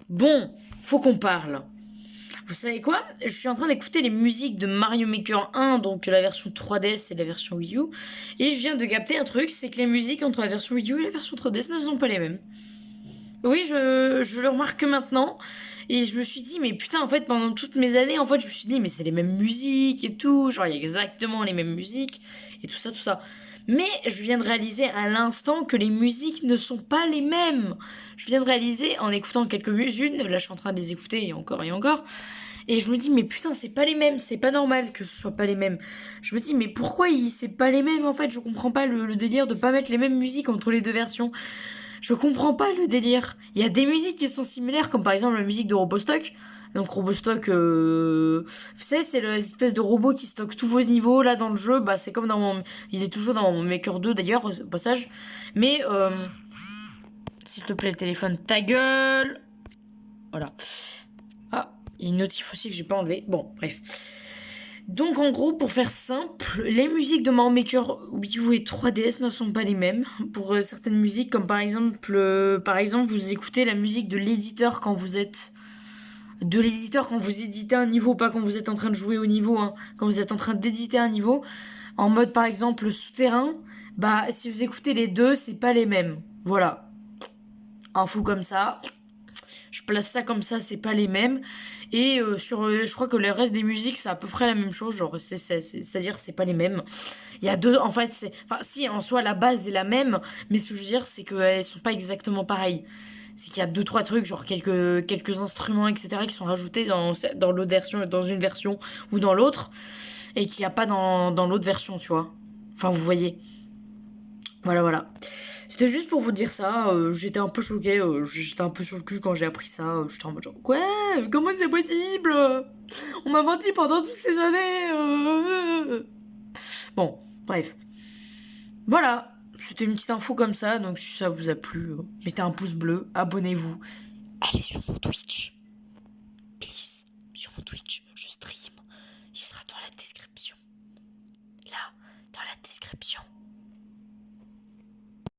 Bon, faut qu'on parle. Vous savez quoi? Je suis en train d'écouter les musiques de Mario Maker 1, donc la version 3DS et la version Wii U. Et je viens de capter un truc, c'est que les musiques entre la version Wii U et la version 3DS ne sont pas les mêmes. Oui, je le remarque maintenant. Et je me suis dit, mais putain, en fait, pendant toutes mes années, en fait, je me suis dit, mais c'est les mêmes musiques et tout. Genre, il y a exactement les mêmes musiques et tout ça, tout ça. Mais je viens de réaliser à l'instant que les musiques ne sont pas les mêmes. Je viens de réaliser en écoutant quelques-unes. Là, je suis en train de les écouter et encore et encore. Et je me dis, mais putain, c'est pas les mêmes. C'est pas normal que ce soit pas les mêmes. Je me dis, mais pourquoi c'est pas les mêmes en fait? Je comprends pas le délire de pas mettre les mêmes musiques entre les deux versions. Je comprends pas le délire. Il y a des musiques qui sont similaires, comme par exemple la musique de Robostock. Donc Robostock, vous savez, c'est l'espèce de robot qui stocke tous vos niveaux là dans le jeu. Bah c'est comme dans mon, il est toujours dans mon Maker 2 d'ailleurs au passage. Mais s'il te plaît le téléphone, ta gueule. Voilà. Ah, il y a une notif aussi que j'ai pas enlevé. Bon, bref. Donc en gros, pour faire simple, les musiques de Mario Maker Wii U et 3DS ne sont pas les mêmes. Pour certaines musiques, comme par exemple, vous écoutez la musique de l'éditeur quand vous êtes de l'éditeur quand vous éditez un niveau, pas quand vous êtes en train de jouer au niveau, hein. Quand vous êtes en train d'éditer un niveau, en mode par exemple souterrain, bah si vous écoutez les deux, c'est pas les mêmes. Voilà, info comme ça. Je place ça comme ça, c'est pas les mêmes. Et je crois que le reste des musiques, c'est à peu près la même chose. Genre, c'est-à-dire, c'est pas les mêmes. Il y a deux, en fait, enfin, si, en soi, la base est la même, mais ce que je veux dire, c'est qu'elles sont pas exactement pareilles. C'est qu'il y a deux, trois trucs, genre quelques instruments, etc., qui sont rajoutés dans l'autre version, dans une version ou dans l'autre, et qu'il n'y a pas dans l'autre version, tu vois. Enfin, vous voyez. Voilà, voilà. C'était juste pour vous dire ça. J'étais un peu choquée. J'étais un peu sur le cul quand j'ai appris ça. J'étais en mode genre, quoi? Comment c'est possible? On m'a menti pendant toutes ces années. Bon, bref. Voilà. C'était une petite info comme ça. Donc si ça vous a plu, mettez un pouce bleu, abonnez-vous. Allez sur mon Twitch. Please. Sur mon Twitch, je stream. Il sera dans la description. Là, dans la description.